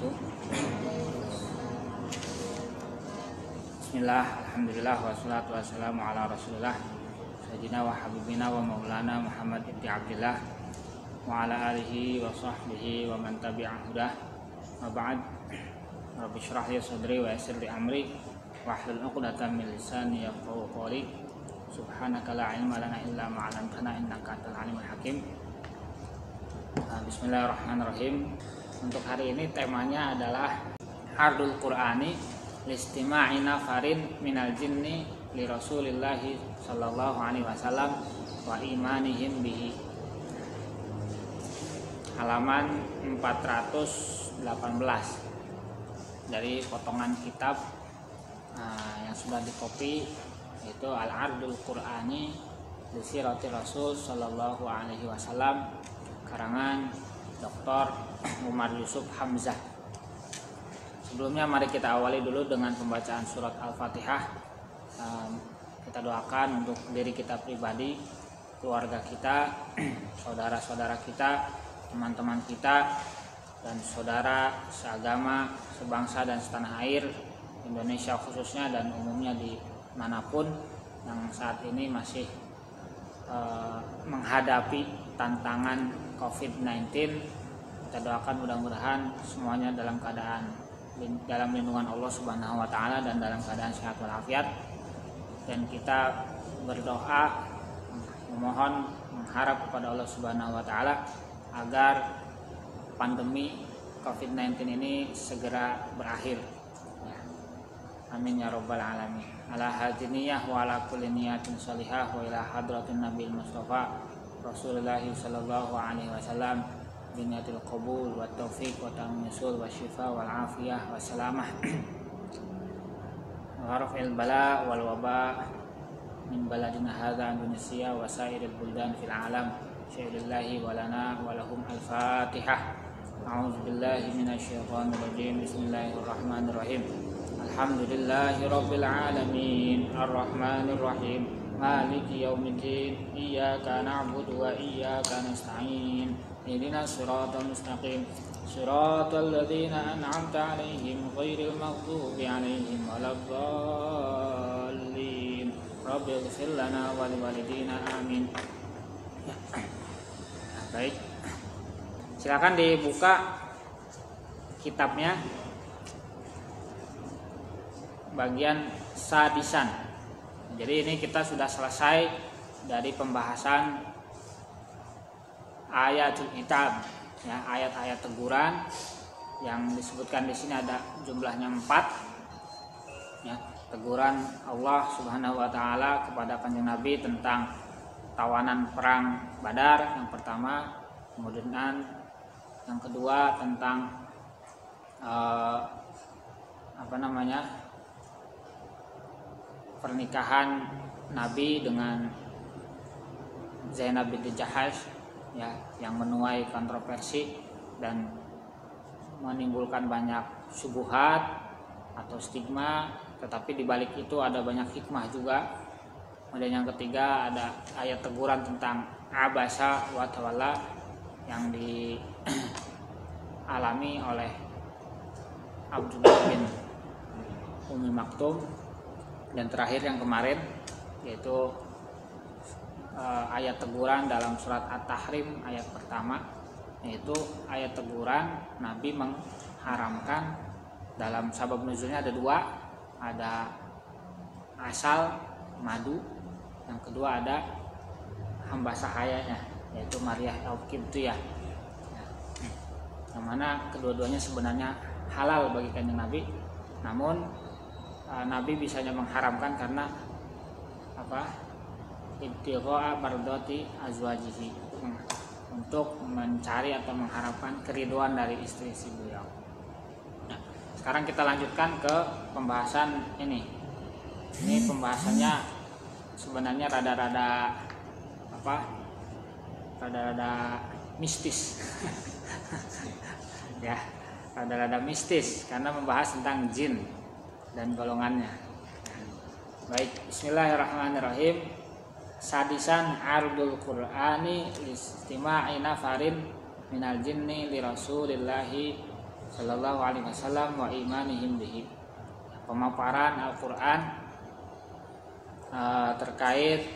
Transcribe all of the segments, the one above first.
wabarakatuh. Bismillah, alhamdulillah, wassalatu wassalamu ala rasulillah sayyidina wa habibina wa maulana Muhammad ibn Abdillah wa ala alihi wa sahbihi wa man tabi'ah hudah. Wa ba'd. Rabbi shrah li sadri wa yassir li amri wahlul 'uqdatam min lisani yafqahu qawli. Subhanaka la ilma lana illa ma 'allamtana innaka antal alimul hakim. Bismillahirrahmanirrahim. Untuk hari ini temanya adalah Ardul Qur'ani listima'i nafarin minal jinni li Rasulillahi sallallahu alaihi wasallam wa imanihim bihi. Halaman 418 dari potongan kitab yang sudah dikopi, yaitu Al-Ardul Qur'ani li Sirati Rasul sallallahu alaihi wasallam karangan Dr. Umar Yusuf Hamzah. Sebelumnya mari kita awali dulu dengan pembacaan surat Al-Fatihah. Kita doakan untuk diri kita pribadi, keluarga kita, saudara-saudara kita, teman-teman kita, dan saudara seagama, sebangsa dan setanah air Indonesia khususnya dan umumnya di manapun yang saat ini masih menghadapi tantangan COVID-19. Kita doakan mudah-mudahan semuanya dalam keadaan dalam lindungan Allah Subhanahu wa taala dan dalam keadaan sehat walafiat. Dan kita berdoa memohon mengharap kepada Allah Subhanahu wa taala agar pandemi COVID-19 ini segera berakhir. Amin ya rabbal alamin. Ala hadiniyah wa ala kulli niyatin salihah wa ila hadratin nabil mustafa Rasulullah sallallahu alaihi wasallam biniyatil qabul wa taufiq wa tamyisul wa syifa wal afiyah wa salamah wa raf'il bala wal waba min baladina hadza Indonesia wa sairil buldan fil alam. Syai'illahi wa lana wa lahum al-fatihah. A'udzu billahi minasyaitonir rajim. Bismillahirrahmanirrahim. Alhamdulillahi rabbil alamin arrahmanir rahim maliki yaumiddin iyyaka na'budu wa iyyaka nasta'in ihdinas siratal mustaqim siratal ladzina an'amta 'alaihim ghairil maghdubi 'alaihim waladdallin rabbighfir lana wa liwalidina amin. Baik, silakan dibuka kitabnya bagian sadisan. Jadi ini kita sudah selesai dari pembahasan ayatul itab, ya, ayat-ayat teguran yang disebutkan di sini ada jumlahnya 4, ya, teguran Allah Subhanahu wa taala kepada Kanjeng Nabi tentang tawanan perang Badar yang pertama, kemudian yang kedua tentang pernikahan Nabi dengan Zainab binti Jahash, ya, yang menuai kontroversi dan menimbulkan banyak syubhat atau stigma, tetapi di balik itu ada banyak hikmah juga. Kemudian yang ketiga ada ayat teguran tentang abasa wa tawalla yang dialami oleh Abdullah bin Ummi Maktum. Dan terakhir yang kemarin yaitu ayat teguran dalam surat At-Tahrim ayat pertama, yaitu ayat teguran Nabi mengharamkan. Dalam sabab nuzulnya ada 2, ada asal madu, yang kedua ada hamba sahayanya yaitu Maryah al-Qibtiyah, yang mana kedua-duanya sebenarnya halal bagi Kanjeng Nabi, namun Nabi bisanya mengharamkan karena ibtigha'a mardati azwajihi, untuk mencari atau mengharapkan keriduan dari istri-istri beliau. Nah, sekarang kita lanjutkan ke pembahasan ini. Ini pembahasannya sebenarnya rada-rada mistis. Ya, rada-rada mistis karena membahas tentang jin dan golongannya. Baik, bismillahirrahmanirrahim. Sadisan Ardul Qur'ani listima'i nafarin minal jinni li Rasulillahi sallallahu alaihi wasallam wa imanihim bihi. Pemaparan Al-Qur'an terkait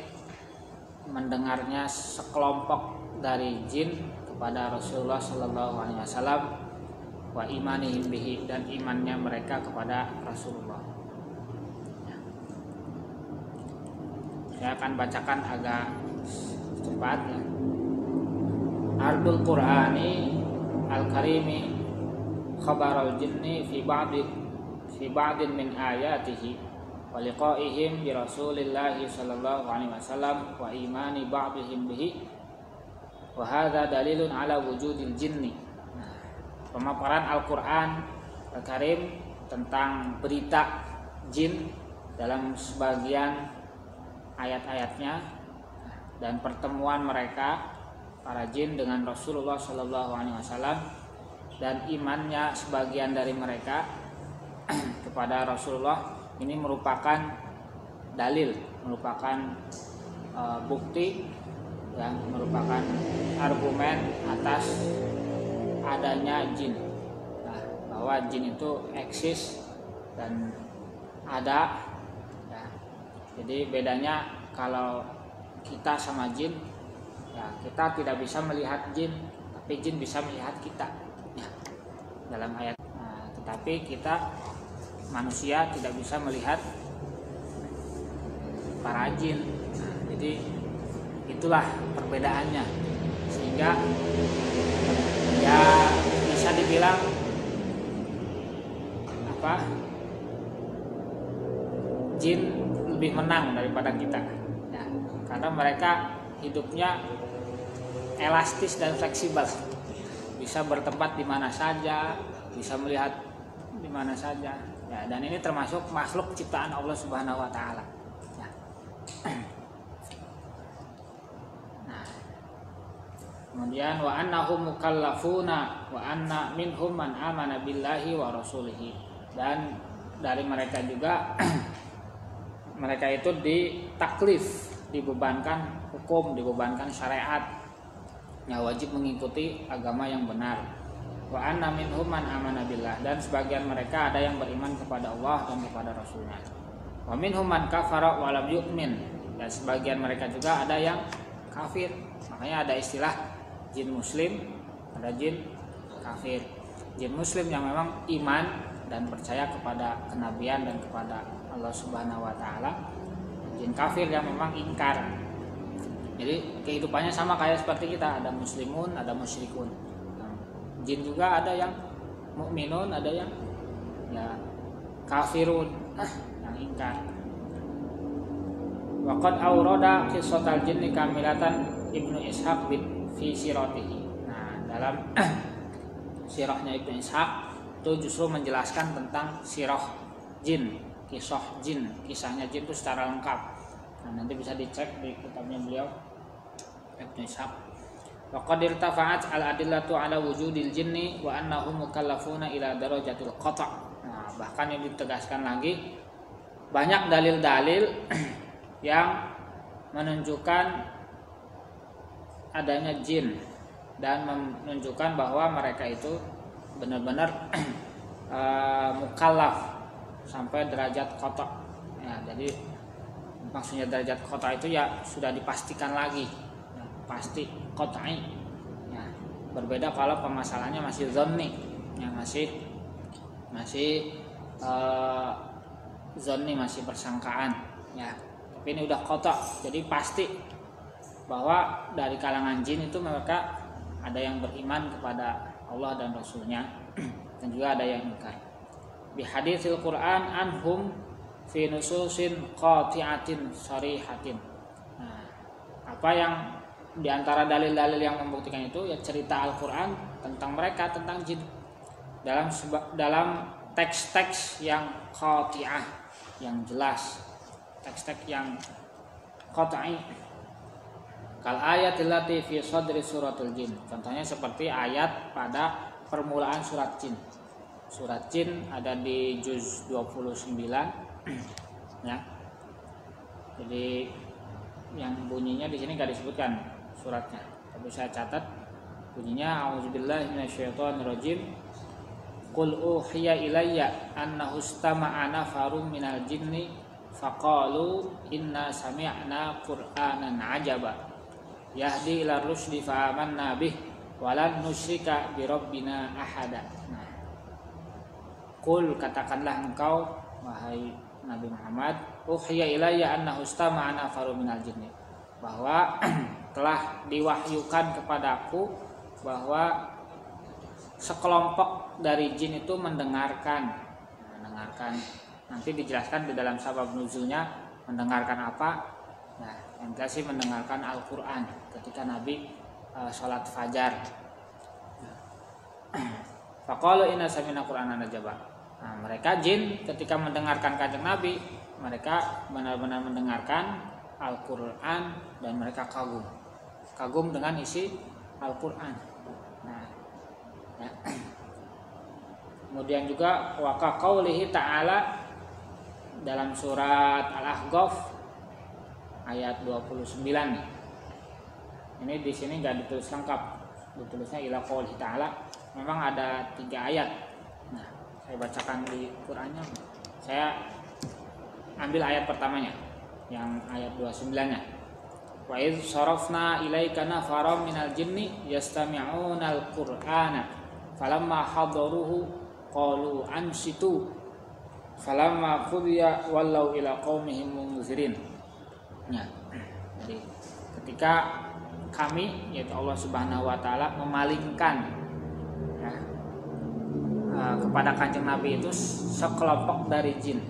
mendengarnya sekelompok dari jin kepada Rasulullah sallallahu alaihi wasallam wa imanihim bihi, dan imannya mereka kepada Rasulullah. Saya akan bacakan agak cepat ya. Ardul Qur'ani al-Karimi khabarul jinni fi ba'din min ayatihi wa liqa'ihim bi Rasulillahi sallallahu alaihi wasallam wa imani ba'dihim bihi wa hadza dalilun ala wujudil jinni. Pemaparan Al-Qur'an Al-Karim tentang berita jin dalam sebagian ayat-ayatnya dan pertemuan mereka para jin dengan Rasulullah sallallahu alaihi wasallam dan imannya sebagian dari mereka kepada Rasulullah, ini merupakan dalil, merupakan bukti yang merupakan argumen atas adanya jin. Nah, bahwa jin itu eksis dan ada ya. Jadi bedanya kalau kita sama jin, ya kita tidak bisa melihat jin, tapi jin bisa melihat kita ya, dalam ayat. Nah, tetapi kita manusia tidak bisa melihat para jin. Nah, jadi itulah perbedaannya, sehingga ya bisa dibilang jin lebih menang daripada kita ya, karena mereka hidupnya elastis dan fleksibel, bisa bertempat di mana saja, bisa melihat di mana saja ya, dan ini termasuk makhluk ciptaan Allah Subhanahu wa taala ya. Nah, kemudian wa annahum mukallafuna wa anna minhum man amana billahi wa rasulihi, dan dari mereka juga mereka itu ditaklif, dibebankan hukum, dibebankan syariat, ya wajib mengikuti agama yang benar. Wa anna minhum man amana billah, dan sebagian mereka ada yang beriman kepada Allah dan kepada Rasulnya. Wa minhum man kafara wa lam yu'min, dan sebagian mereka juga ada yang kafir. Makanya ada istilah jin muslim, ada jin kafir. Jin muslim yang memang iman dan percaya kepada kenabian dan kepada Allah Subhanahu wa taala. Jin kafir yang memang ingkar. Jadi kehidupannya sama kayak seperti kita, ada muslimun, ada musyrikun. Jin juga ada yang mukminun, ada yang ya kafirun, yang ingkar. Wa qad awrada qissatal jinni kamilatan Ibnu Ishaq fi siratihi. Nah, dalam sirahnya Ibnu Ishaq itu justru menjelaskan tentang sirah jin, kisah jin, kisahnya jin itu secara lengkap. Nah, nanti bisa dicek di kitabnya beliau Ibnu Ishaq. Wa qad irtafa'at al-adillatu ala wujudil jinni wa annahum mukallafuna ila darajatil qata'. Nah, bahkan yang ditegaskan lagi banyak dalil-dalil yang menunjukkan adanya jin dan menunjukkan bahwa mereka itu benar-benar mukallaf sampai derajat qata'. Ya, jadi maksudnya derajat qata' itu ya sudah dipastikan lagi. Pasti qat'i ya, berbeda kalau permasalahannya masih dhanni ya, masih dhanni, masih persangkaan ya, tapi ini udah qata', jadi pasti bahwa dari kalangan jin itu mereka ada yang beriman kepada Allah dan Rasulnya dan juga ada yang ingkar. Bi haditsil Quran anhum fi nususin qati'atin sharihatin. Nah, apa yang di antara dalil-dalil yang membuktikan itu ya cerita Al-Qur'an tentang mereka, tentang jin dalam teks-teks yang qati'ah, yang jelas, teks-teks yang qat'i. Kal ayatil lati fi sadri suratul jin. Contohnya seperti ayat pada permulaan surat jin. Surat jin ada di juz 29 ya. Jadi yang bunyinya di sini enggak disebutkan suratnya, tapi saya catat bunyinya auzubillahi minasyaitonirrajim. Qul uhiya ilayya annahu istama'a nafarun minal jinni faqalu inna sami'na qur'anan ajaba yahdi ila rusdi fa amanna bih walan nusyrika bi rabbina ahada. Nah, Qul katakanlah engkau wahai Nabi Muhammad, uhiya ilayya annahu istama'a nafarun minal jinni, bahwa telah diwahyukan kepadaku bahwa sekelompok dari jin itu mendengarkan. Nanti dijelaskan di dalam sabab nuzulnya mendengarkan apa. Nah, yang jelas sih mendengarkan Al-Quran ketika Nabi sholat fajar. Faqalu inna sami'na qur'anan ajaba. Nah, mereka jin ketika mendengarkan kanjeng Nabi, mereka benar-benar mendengarkan Al-Quran dan mereka kagum dengan isi Al-Quran. Nah, ya. Kemudian juga wa qaulihi ta'ala dalam surat Al-Ahqaf ayat 29 nih. Ini di sini enggak ditulis lengkap, ditulisnya ila qaulihi ta'ala. Memang ada 3 ayat. Nah, saya bacakan di Qur'annya. Saya ambil ayat pertamanya yang ayat 29-nya. Wa idz sarafna ilaika nafaran minal jinni yastami'unal qur'ana falamma hadaruhu qalu ansitu falamma qudiya wallau ila qaumihim munzirin. Ya. Jadi ketika kami yaitu Allah Subhanahu wa taala memalingkan ya, kepada kanjeng Nabi itu sekelompok dari jin.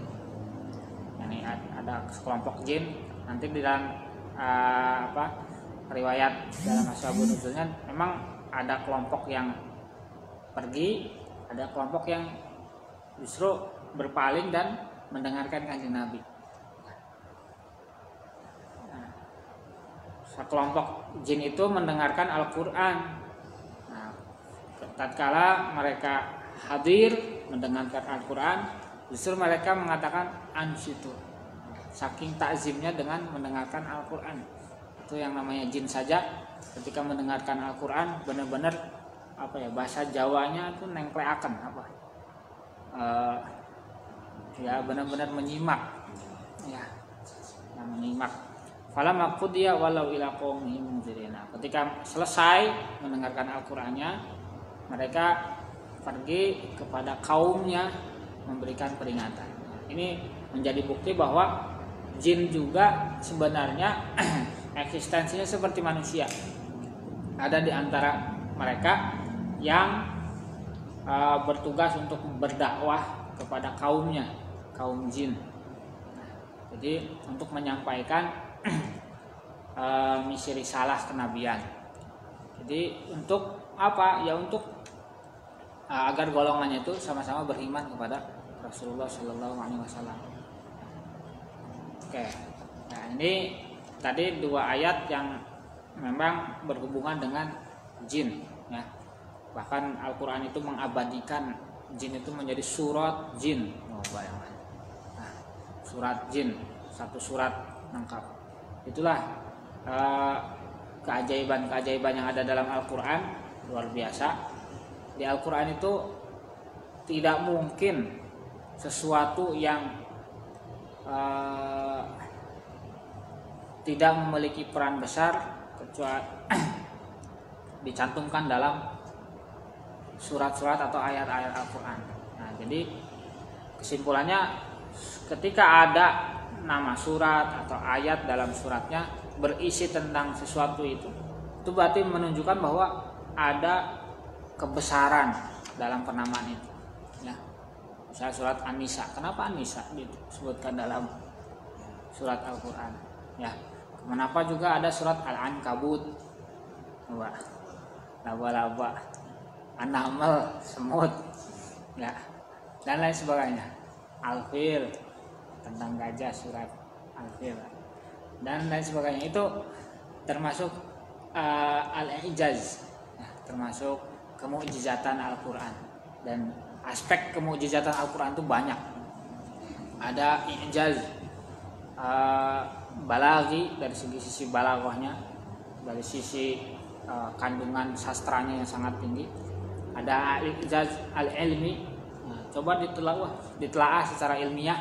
Ini ada sekelompok jin, nanti di dalam riwayat dalam ashabun nuzulnya memang ada kelompok yang pergi, ada kelompok yang justru berpaling dan mendengarkan kanjeng Nabi. Nah, sekelompok jin itu mendengarkan Al-Quran. Nah, tatkala mereka hadir mendengarkan Al-Quran, justru mereka mengatakan ansitu, saking takzimnya dengan mendengarkan Al-Quran. Itu yang namanya jin saja ketika mendengarkan Al-Quran benar-benar bahasa Jawanya itu nengkleaken ya benar-benar menyimak ya, yang menyimak. Falamma qudiya walau ila qaumihim munzirin. Ketika selesai mendengarkan Al-Qur'annya, mereka pergi kepada kaumnya memberikan peringatan. Ini menjadi bukti bahwa jin juga sebenarnya eksistensinya seperti manusia. Ada di antara mereka yang bertugas untuk berdakwah kepada kaumnya, kaum jin. Jadi untuk menyampaikan misi risalah kenabian. Jadi untuk apa? Ya untuk agar golongannya itu sama-sama beriman kepada Rasulullah Shallallahu Alaihi Wasallam. Oke, nah ini tadi 2 ayat yang memang berhubungan dengan jin, ya. Bahkan Al-Quran itu mengabadikan jin itu menjadi surat jin. Bayangkan. Nah, surat jin, 1 surat lengkap. Itulah keajaiban-keajaiban yang ada dalam Al-Quran, luar biasa. Di Al-Quran itu tidak mungkin sesuatu yang tidak memiliki peran besar kecuali dicantumkan dalam surat-surat atau ayat-ayat Al-Quran. Nah, jadi kesimpulannya ketika ada nama surat atau ayat dalam suratnya berisi tentang sesuatu itu berarti menunjukkan bahwa ada kebesaran dalam penamaan itu. Ya. Misalnya surat An-Nisa, kenapa An-Nisa disebutkan dalam surat Al-Quran? Ya. Kenapa juga ada surat Al-Ankabut, laba-laba, An-Naml, semut, ya, dan lain sebagainya. Al-Fil, tentang gajah, surat Al-Fil, dan lain sebagainya. Itu termasuk Al-Ijaz, ya, termasuk kemukjizatan Al-Quran. Dan aspek kemukjizatan Al-Quran itu banyak. Ada ijaz balaghi dari sisi balaghahnya, dari sisi kandungan sastranya yang sangat tinggi. Ada ijaz al-ilmi Coba ditelaah secara ilmiah,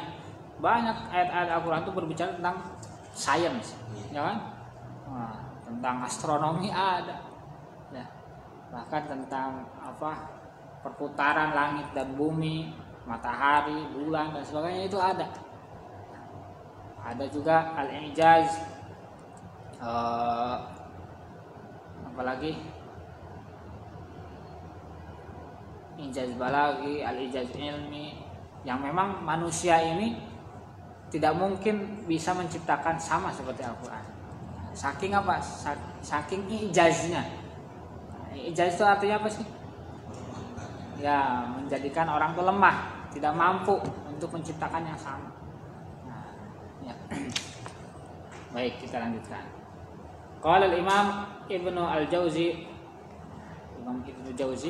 banyak ayat-ayat Al-Quran itu berbicara tentang sains, ya kan? Nah, tentang astronomi ada, ya. Bahkan tentang perputaran langit dan bumi, matahari, bulan dan sebagainya itu ada. Ada juga al-ijaz, apalagi ijaz balaghi, al-ijaz ilmi, yang memang manusia ini tidak mungkin bisa menciptakan sama seperti Al-Quran. Saking apa? Saking ijaznya. Ijaz itu artinya apa sih? Ya, menjadikan orang itu lemah, tidak mampu untuk menciptakan yang sama. Nah, ya. Baik, kita lanjutkan. Qala al-Imam Ibnu Al-Jauzi, Imam Ibnu Jauzi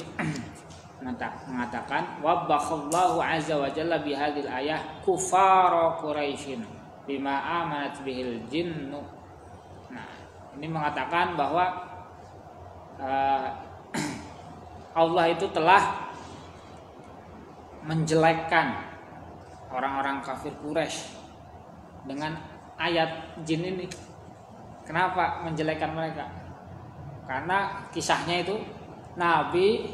mengatakan wabbakhallahu azza wa jalla bihadil ayah kufara Quraisyin bima amanat bihil jinnu. Nah, ini mengatakan bahwa Allah itu telah menjelekkan orang-orang kafir Quraisy dengan ayat jin ini. Kenapa menjelekkan mereka? Karena kisahnya itu Nabi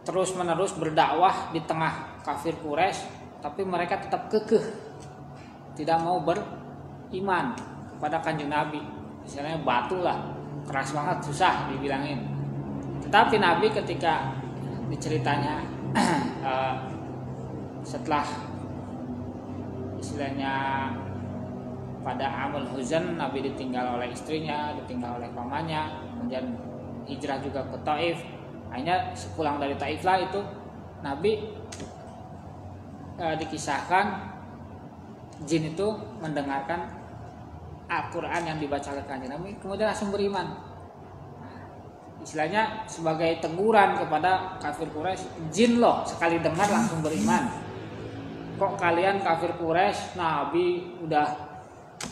terus-menerus berdakwah di tengah kafir Quraisy, tapi mereka tetap kekeh, tidak mau beriman kepada Kanjeng Nabi. Misalnya batu lah, keras banget, susah dibilangin. Tetapi Nabi ketika diceritanya setelah istilahnya pada Amul Huzan, Nabi ditinggal oleh istrinya, ditinggal oleh pamannya, kemudian hijrah juga ke Taif. Akhirnya sepulang dari Taif lah itu Nabi dikisahkan jin itu mendengarkan Al-Quran yang dibaca oleh Kanjeng Nabi, kemudian langsung beriman. Nah, istilahnya sebagai teguran kepada kafir Quraisy, jin loh sekali dengar langsung beriman. Kok kalian kafir Quraisy, Nabi udah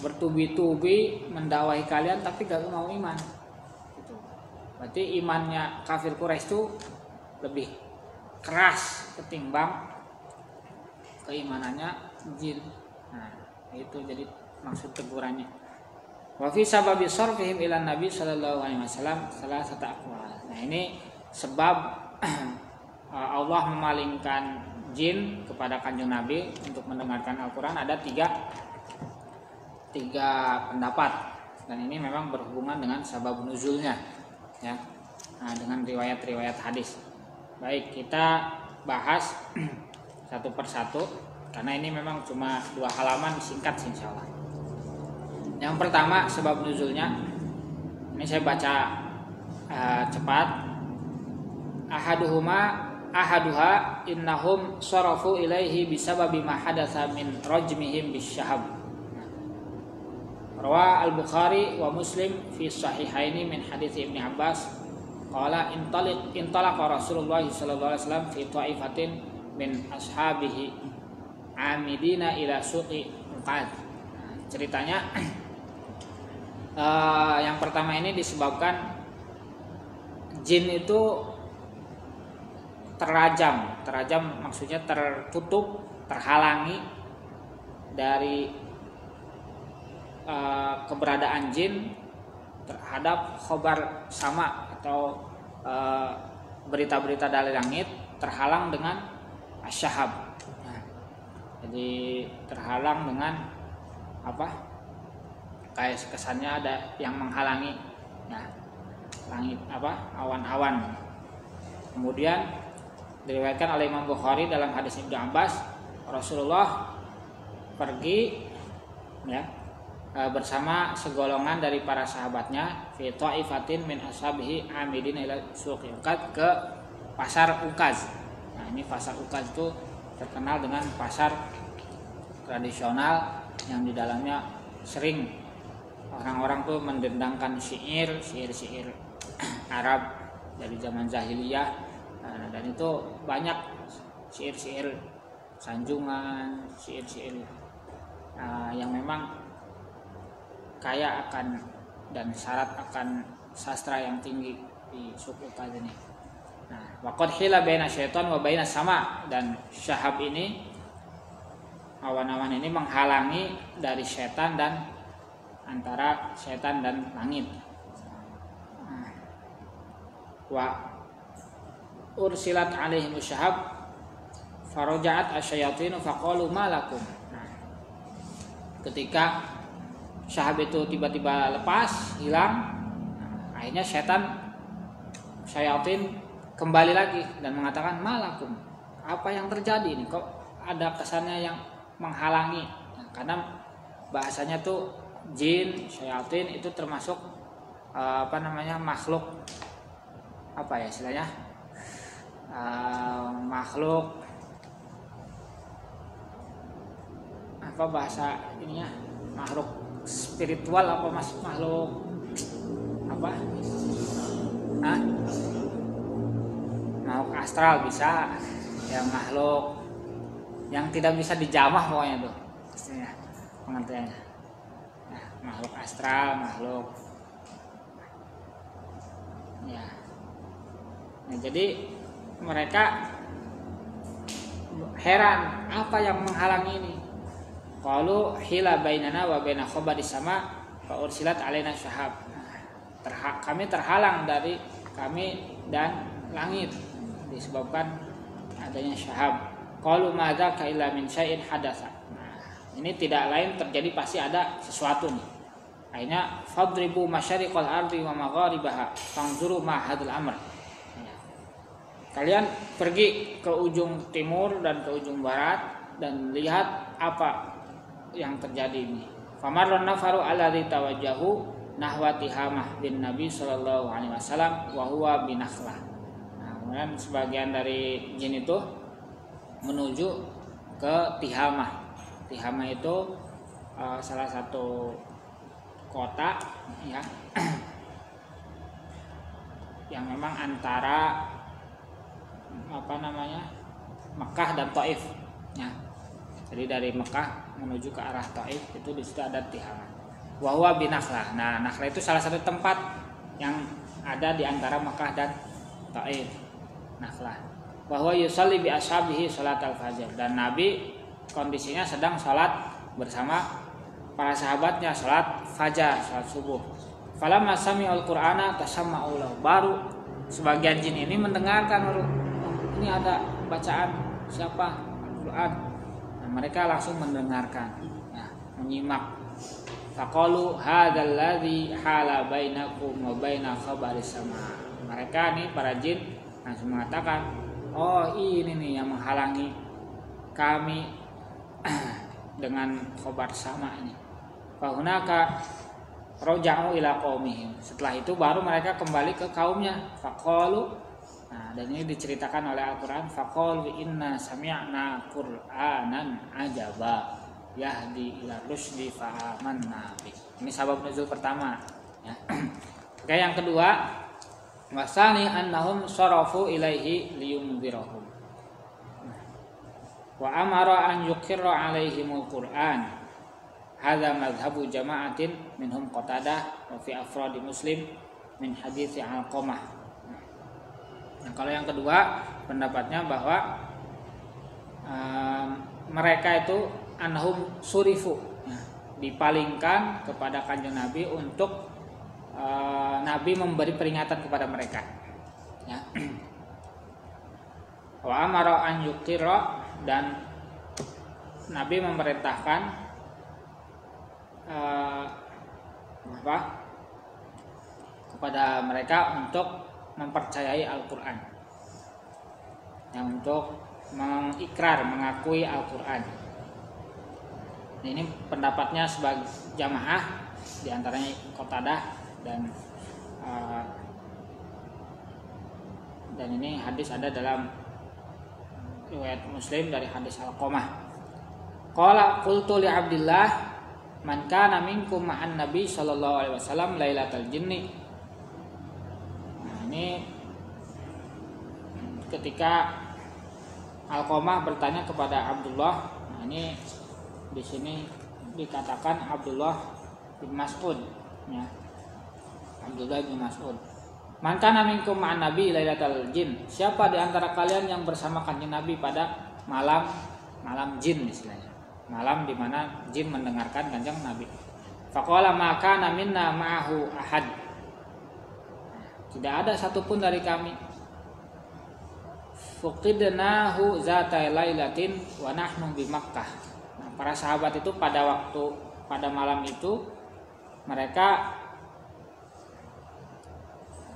bertubi-tubi mendakwahi kalian tapi gak mau iman. Berarti imannya kafir Quraisy itu lebih keras ketimbang keimanannya jin. Nah, itu jadi maksud tegurannya. Wa fi sababi sarfihim ila Nabi sallallahu alaihi wasallam salah satu aqwal. Nah, ini sebab Allah memalingkan jin kepada Kanjeng Nabi untuk mendengarkan Al-Qur'an ada tiga pendapat. Dan ini memang berhubungan dengan sabab nuzulnya. Ya, nah, dengan riwayat-riwayat hadis. Baik, kita bahas satu persatu karena ini memang cuma 2 halaman singkat insyaallah. Yang pertama sebab nuzulnya, ini saya baca cepat. Ahaduha innahum sarafu ilaihi bisababi ma hadatsa min rajmihim bisyahab. Rawa al-Bukhari wa Muslim fi sahihaini min hadits Ibnu Abbas qala intalaqa Rasulullah sallallahu alaihi wasallam fi ta'ifatin min ashabihi amidina ila suqi Uqad. Nah, ceritanya yang pertama ini disebabkan jin itu terrajam maksudnya tertutup, terhalangi dari keberadaan jin terhadap khobar sama atau berita-berita dari langit, terhalang dengan asyahab. Nah, jadi terhalang dengan kayak kesannya ada yang menghalangi. Nah, langit awan-awan. Kemudian diriwayatkan oleh Imam Bukhari dalam hadis Ibnu Abbas, Rasulullah pergi bersama segolongan dari para sahabatnya fi ta'ifatin min ashabihi amidin ila suqi Uqad, ke pasar Ukaz. Nah, ini pasar Ukaz itu terkenal dengan pasar tradisional yang di dalamnya sering orang-orang tuh mendendangkan syair Arab dari zaman jahiliyah. Nah, dan itu banyak syair sanjungan, syair yang memang kaya akan dan syarat akan sastra yang tinggi di suku Ukaz ini. Nah, waqad hila baina syaitan wa baina sama, dan syahab ini, awan-awan ini menghalangi dari setan dan antara setan dan langit. Wa ursilat alaihim syahab faraja'at asyayatin faqalu ma lakum. Nah, ketika syahab itu tiba-tiba lepas, hilang, akhirnya syayatin kembali lagi dan mengatakan malakum, apa yang terjadi ini, kok ada kesannya yang menghalangi. Nah, karena bahasanya tuh jin, syayatin itu termasuk makhluk, apa ya istilahnya, makhluk apa bahasa ininya, makhluk spiritual apa makhluk apa? Makhluk astral bisa, yang makhluk yang tidak bisa dijamah pokoknya tuh istilahnya, pengertiannya. Nah, makhluk astral, makhluk ya. Nah, jadi mereka heran, apa yang menghalangi ini? Qalu hila bainana wa baina khabari sama fa ursilat alaina syahab. Kami terhalang dari kami dan langit disebabkan adanya syahab. Qalu madza ka illa min syai'in hadatsa. Nah, ini tidak lain terjadi, pasti ada sesuatu nih. Akhirnya fadribu masyariqal ardi wa magharibaha fanzuru ma hadal amr. Kalian pergi ke ujung timur dan ke ujung barat dan lihat apa yang terjadi ini. Famarran nafaru alladzi tawajjahu nahwa Tihamah bin Nabi sallallahu alaihi wasallam wa huwa binakhlah. Nah, kemudian sebagian dari jin itu menuju ke Tihamah. Tihamah itu salah satu kota ya yang memang antara Mekah dan Taif ya. Jadi dari Mekah menuju ke arah Taif itu di situ ada Tihamah. Wa huwa binakhlah. Nah, Nakhlah itu salah satu tempat yang ada di antara Mekah dan Taif. Nakhlah. Wa huwa yusalli bi ashabihi salatal fajr, dan Nabi kondisinya sedang salat bersama para sahabatnya, salat fajar, salat subuh. Falamma sami'ul qur'ana tasamma'u lahu. Baru sebagian jin ini mendengarkan, ini ada bacaan siapa Al-Qur'an. Nah, mereka langsung mendengarkan, nah, menyimak. Faqalu hadzal ladzi hala bainakum wa baina khabaris sama. Mereka nih para jin langsung mengatakan, oh ini nih yang menghalangi kami dengan khabar sama ini. Fahunaka roja'u ila qaumihim. Setelah itu baru mereka kembali ke kaumnya. Faqalu, nah, dan ini diceritakan oleh Al-Qur'an, faqalu inna sami'na qur'anan ajaba yahdi ila rusdi fa'amanna bi. Ini sabab nuzul pertama ya. Oke, yang kedua, wasani annahum sarafu ilaihi liyunzirahum wa amara an yuqirra alaihimul qur'an. Hadza madhhabu jama'atin minhum Qatadah wa fi afradi Muslim min hadits Alqamah. Nah, kalau yang kedua pendapatnya bahwa mereka itu annahum surifu ya, dipalingkan kepada Kanjeng Nabi untuk Nabi memberi peringatan kepada mereka ya. Wa amara an yuqirra, dan Nabi memerintahkan kepada mereka untuk mempercayai Al-Qur'an, yang untuk mengikrar, mengakui Al-Qur'an. Ini pendapatnya sebagai jamaah, diantaranya Qatadah dan ini hadis ada dalam riwayat Muslim dari hadis Alqamah. Qala qultu li Abdillah man kana minkum ma'an Nabi sallallahu alaihi wasallam lailatal jinni. Nah, ini ketika Alqamah bertanya kepada Abdullah. Nah, ini di sini dikatakan Abdullah bin Mas'ud ya. Abdullah bin Mas'ud. Man kana minkum ma'an nabi lailatal jin. Siapa di antara kalian yang bersama kanjeng Nabi pada malam jin istilahnya. Malam di mana jin mendengarkan kanjeng Nabi. Faqala ma kana minna ma'ahu ahad. Tidak ada satupun dari kami. Fuqidnahu zata lailatin wa nahnu bi Makkah. Nah, para sahabat itu pada malam itu mereka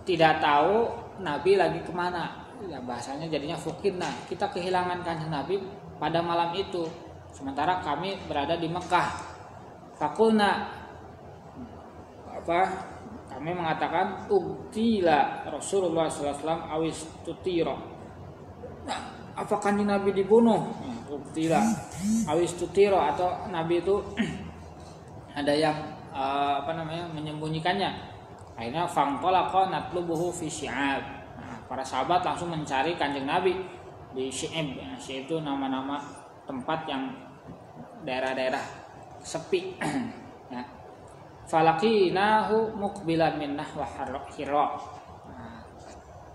tidak tahu Nabi lagi kemana. Ya, bahasanya jadinya fuqidna. Kita kehilangan kanjeng Nabi pada malam itu. Sementara kami berada di Mekah. Fakulna kami mengatakan ubtila Rasulullah SAW awis tutiro. Nah, apakah Nabi dibunuh? Ubtila awis tutiro, atau Nabi itu ada yang menyembunyikannya. Akhirnya fangtalaqa natlubuhu fi syi'ab. Nah, para sahabat langsung mencari kanjeng Nabi di Syi'ab. Syi'ab itu nama-nama tempat yang daerah-daerah sepi. Ya. Falaqinahu muqbilan min nahwa Hira. Nah,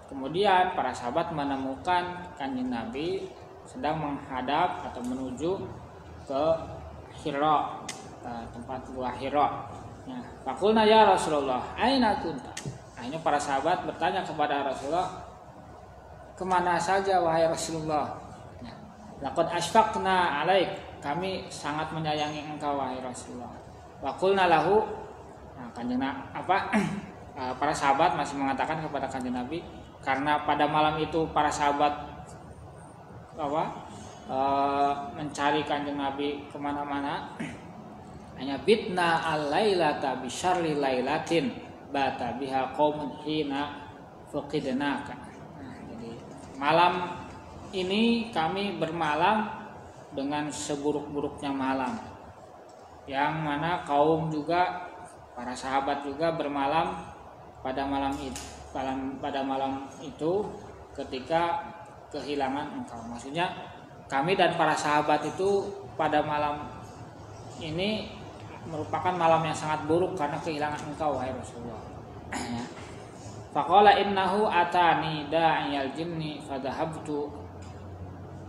kemudian para sahabat menemukan kanjeng Nabi sedang menghadap atau menuju ke Hira, tempat gua Hira. Nah, faqulna ya Rasulullah, aina kunta? Akhirnya para sahabat bertanya kepada Rasulullah, kemana saja wahai Rasulullah? Nah, laqad asfaqna alaik, kami sangat menyayangi engkau wahai Rasulullah. Waqulna lahu, nah, para sahabat masih mengatakan kepada kanjeng Nabi, karena pada malam itu para sahabat mencari kanjeng Nabi kemana-mana. Hanya bitna al-lailata bi syarri lailatin bata biha qaumun hina faqidnaka. Nah, jadi malam ini kami bermalam dengan seburuk-buruknya malam, yang mana kaum juga, para sahabat juga bermalam pada malam itu ketika kehilangan engkau. Maksudnya kami dan para sahabat itu pada malam ini merupakan malam yang sangat buruk karena kehilangan engkau wahai Rasulullah. Faqala innahu atani da'iyal jinni fadhahabtu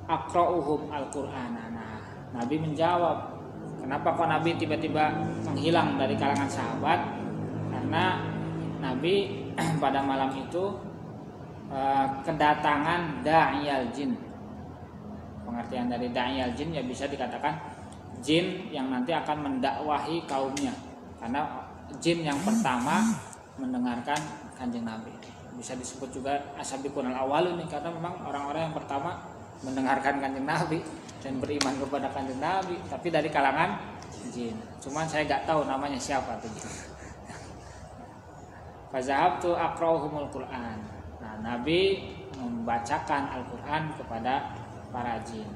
aqra'uhum al-Qur'ana. Nah, Nabi menjawab, kenapa kok Nabi tiba-tiba menghilang dari kalangan sahabat? Karena Nabi pada malam itu kedatangan da'iyal jin. Pengertian dari da'iyal jin ya bisa dikatakan jin yang nanti akan mendakwahi kaumnya, karena jin yang pertama mendengarkan kanjeng Nabi. Bisa disebut juga asabiqun al-awwalun nih, karena memang orang-orang yang pertama mendengarkan kanjeng Nabi dan beriman kepada kanjeng Nabi, tapi dari kalangan jin. Cuman saya nggak tahu namanya siapa tuh. Fazahabtu aqra'uhumul Qur'an. Nah, Nabi membacakan Al-Qur'an kepada para jin.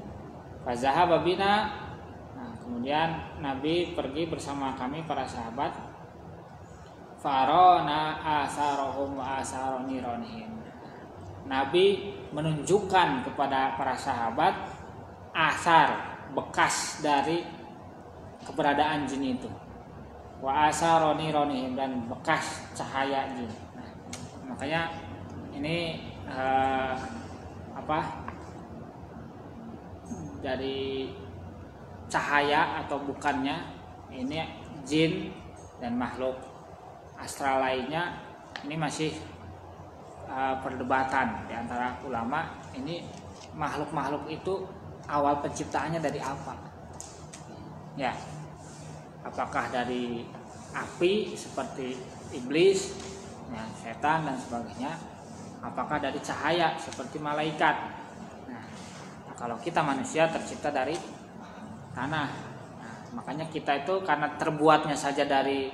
Fazahaba bina. Kemudian Nabi pergi bersama kami para sahabat. Farona asarahum wa asaronironihim. Nabi menunjukkan kepada para sahabat asar, bekas dari keberadaan jin itu. Wa asaronironihim, dan bekas cahaya jin. Nah, makanya ini dari cahaya atau bukannya, ini jin dan makhluk astral lainnya, ini masih perdebatan di antara ulama. Ini makhluk-makhluk itu awal penciptaannya dari apa? Ya, apakah dari api seperti iblis, ya, setan dan sebagainya? Apakah dari cahaya seperti malaikat? Nah, kalau kita manusia tercipta dari tanah. Nah, makanya kita itu karena terbuatnya saja dari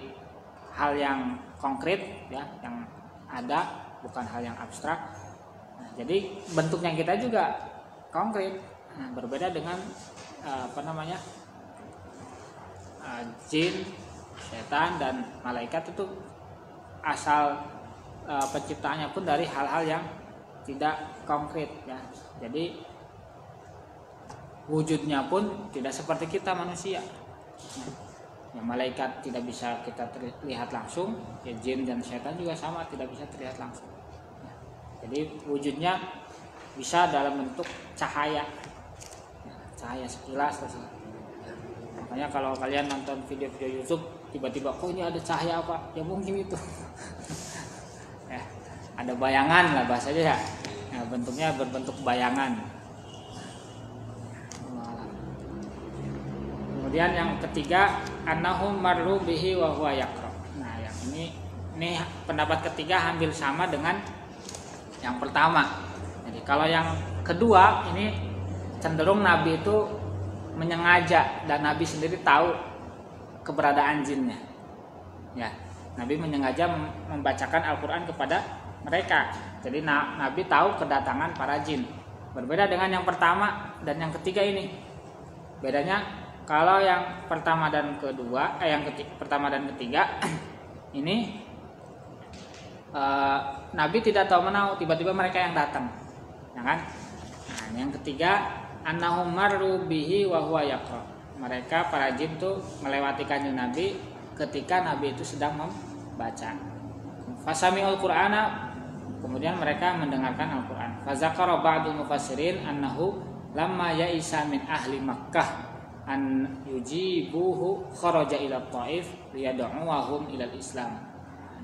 hal yang konkret, ya, yang ada, bukan hal yang abstrak. Nah, jadi bentuknya kita juga konkret. Nah, berbeda dengan jin, setan dan malaikat itu asal penciptaannya pun dari hal-hal yang tidak konkret, ya. Jadi wujudnya pun tidak seperti kita manusia. Ya, malaikat tidak bisa kita lihat langsung, ya, jin dan setan juga sama, tidak bisa terlihat langsung. Jadi wujudnya bisa dalam bentuk cahaya, cahaya sekilas. Makanya kalau kalian nonton video-video YouTube tiba-tiba kok ini ada cahaya apa, ya mungkin itu ya, ada bayangan lah bahasanya ya. Nah, bentuknya berbentuk bayangan. Kemudian yang ketiga, annahum marru bihi wa huwa yaqra. Nah, yang ini pendapat ketiga hampir sama dengan yang pertama. Jadi kalau yang kedua ini cenderung Nabi itu menyengaja dan Nabi sendiri tahu keberadaan jinnya. Ya, Nabi menyengaja membacakan Al-Qur'an kepada mereka. Jadi Nabi tahu kedatangan para jin. Berbeda dengan yang pertama dan yang ketiga ini. Bedanya kalau yang pertama dan kedua, pertama dan ketiga ini Nabi tidak tahu menau, tiba-tiba mereka yang datang, ya kan? Nah, yang ketiga, annahum marru bihi wa huwa yaqra. Mereka para jin tuh melewati kanjeng Nabi ketika Nabi itu sedang membaca. Fasami'ul Qur'ana, kemudian mereka mendengarkan Al-Qur'an. Fazakara ba'dul mufassirin annahu lamma ya'isa min ahli Makkah an yujibuhu kharaja ila Taif liyad'uhum ila Islam.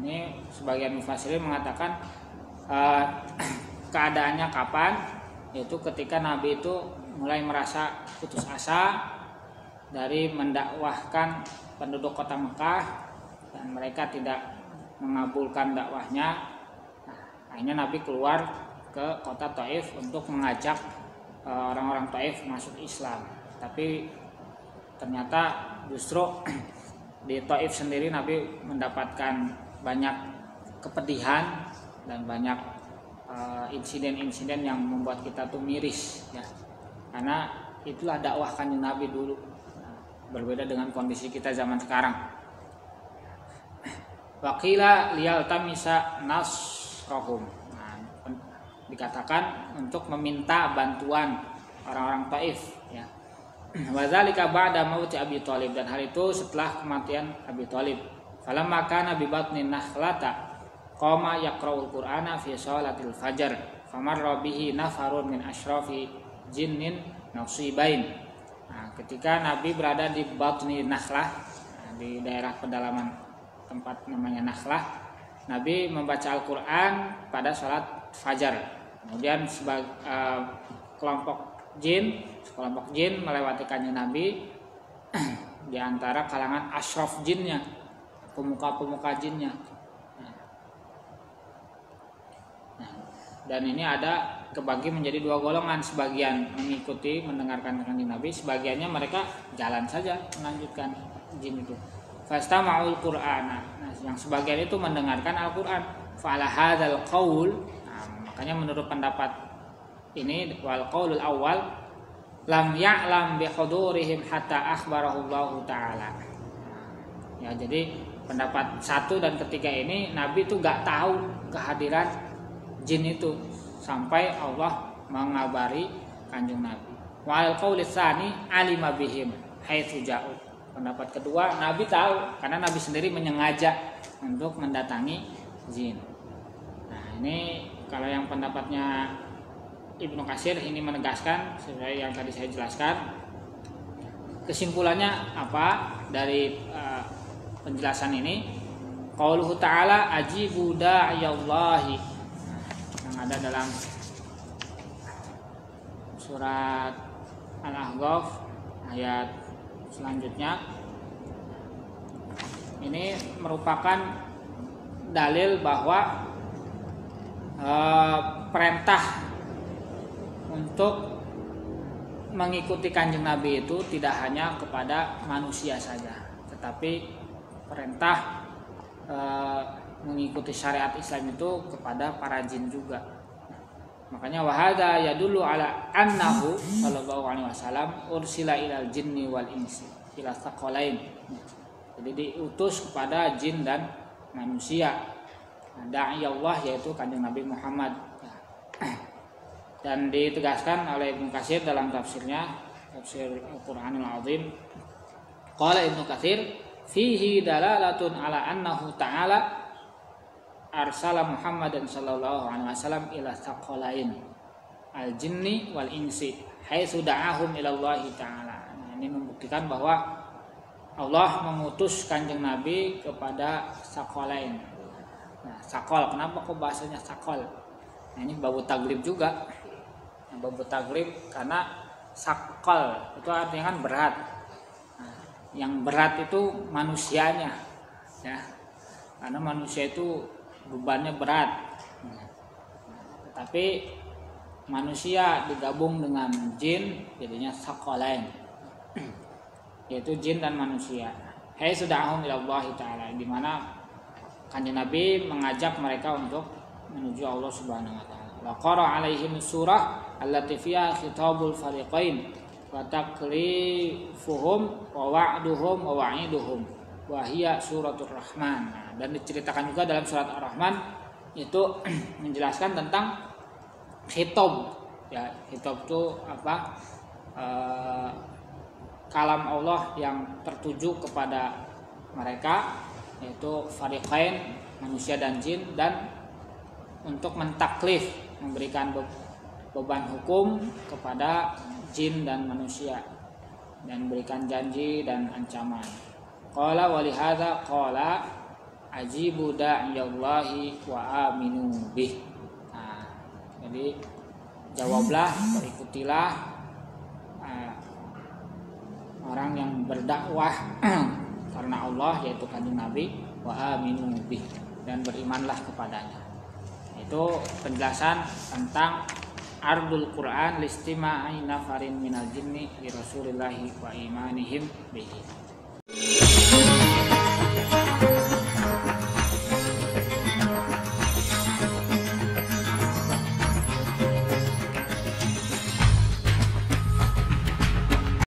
Ini sebagian mufassirin mengatakan keadaannya kapan, yaitu ketika Nabi itu mulai merasa putus asa dari mendakwahkan penduduk kota Mekah dan mereka tidak mengabulkan dakwahnya. Akhirnya Nabi keluar ke kota Taif untuk mengajak orang-orang Taif masuk Islam. Tapi ternyata justru di Taif sendiri Nabi mendapatkan banyak kepedihan dan banyak insiden-insiden yang membuat kita tuh miris, ya. Karena itulah dakwah kanjeng Nabi dulu. Berbeda dengan kondisi kita zaman sekarang. Waqila liyaltamisa nasrahum. Nah, dikatakan untuk meminta bantuan orang-orang Taif, ya. Wadzalika ba'da mauti Abi Thalib, dan hal itu setelah kematian Abi Thalib. Falamma kana bi batnin nakhlata qama yaqra'ul Qur'ana fi shalatil fajar famarra bihi nafarun min asyrafi jinnin nasibain. Nah, ketika Nabi berada di batni Nakhlah, di daerah pedalaman tempat namanya Nakhlah, Nabi membaca Al-Qur'an pada salat fajar. Kemudian sekelompok jin melewati kanjeng Nabi di antara kalangan asyraf jinnya, pemuka-pemuka jinnya. Nah, dan ini ada kebagi menjadi dua golongan, sebagian mengikuti mendengarkan kanjeng Nabi, sebagiannya mereka jalan saja melanjutkan jin itu. Fastama'ul Qur'ana. Nah, yang sebagian itu mendengarkan Al-Qur'an. Fa'ala hadzal qaul. Nah, makanya menurut pendapat ini wal qaulul awal lam ya'lam bi hudurihim hatta akhbarahullahu taala. Ya, jadi pendapat satu dan ketiga ini Nabi itu gak tahu kehadiran jin itu sampai Allah mengabari kanjeng Nabi. Wa al qaulis tsani alima bihim haitsu ja'u. Pendapat kedua Nabi tahu karena Nabi sendiri menyengaja untuk mendatangi jin. Nah, ini kalau yang pendapatnya Ibnu Katsir ini menegaskan seperti yang tadi saya jelaskan. Kesimpulannya apa dari penjelasan ini? Qauluhu ta'ala ajibu da'iyallahi, yang ada dalam surat Al-Ahqaf ayat selanjutnya. Ini merupakan dalil bahwa perintah untuk mengikuti kanjeng Nabi itu tidak hanya kepada manusia saja, tetapi perintah mengikuti syariat Islam itu kepada para jin juga. Makanya wahada yadullu ala annahu sallallahu alaihi wasallam ursila ilal jinni wal insi ila tsaqalain. Jadi diutus kepada jin dan manusia. Da'i Allah yaitu kanjeng Nabi Muhammad. Dan ditegaskan oleh Ibnu Katsir dalam tafsirnya, tafsir Al-Qur'anul Azim. Qala Ibnu Katsir fihi dalalatun ala annahu ta'ala arsala Muhammadan sallallahu alaihi wasallam ila tsaqalain al-jinni wal insi haitsu da'ahum ila Allah taala. Nah, ini membuktikan bahwa Allah mengutus Kanjeng Nabi kepada tsaqalain. Nah, tsaqal, kenapa kok bahasanya tsaqal? Nah, ini babu taglib juga. Nah, babu taglib karena tsaqal itu artinya kan berat. Nah, yang berat itu manusianya, ya. Karena manusia itu bebannya berat. Nah, tapi manusia digabung dengan jin jadinya tsaqalain. Yaitu jin dan manusia. Hai sudahum ilallah ta'ala, di mana Kanjeng Nabi mengajak mereka untuk menuju Allah Subhanahu wa taala. Wa qara alaihim surah allati fiha khitabul fariqain wa taklifuhum wa wa'duhum wa wa'iduhum wa hiya suratul rahman. Nah, dan diceritakan juga dalam surat Ar-Rahman itu menjelaskan tentang khitab. Ya, khitab itu apa? Kalam Allah yang tertuju kepada mereka, yaitu fariqain, manusia dan jin, dan untuk mentaklif, memberikan beban hukum kepada jin dan manusia, dan memberikan janji dan ancaman. Qala walihadza qala ajibu da'iyallahi wa aminu bih. Nah, jadi jawablah, berikutilah orang yang berdakwah karena Allah, yaitu Kanjeng Nabi, wa aminu bih, dan berimanlah kepadanya. Itu penjelasan tentang ardul Quran listima'i nafarin minal jinni li Rasulillahi wa imanihim bihi.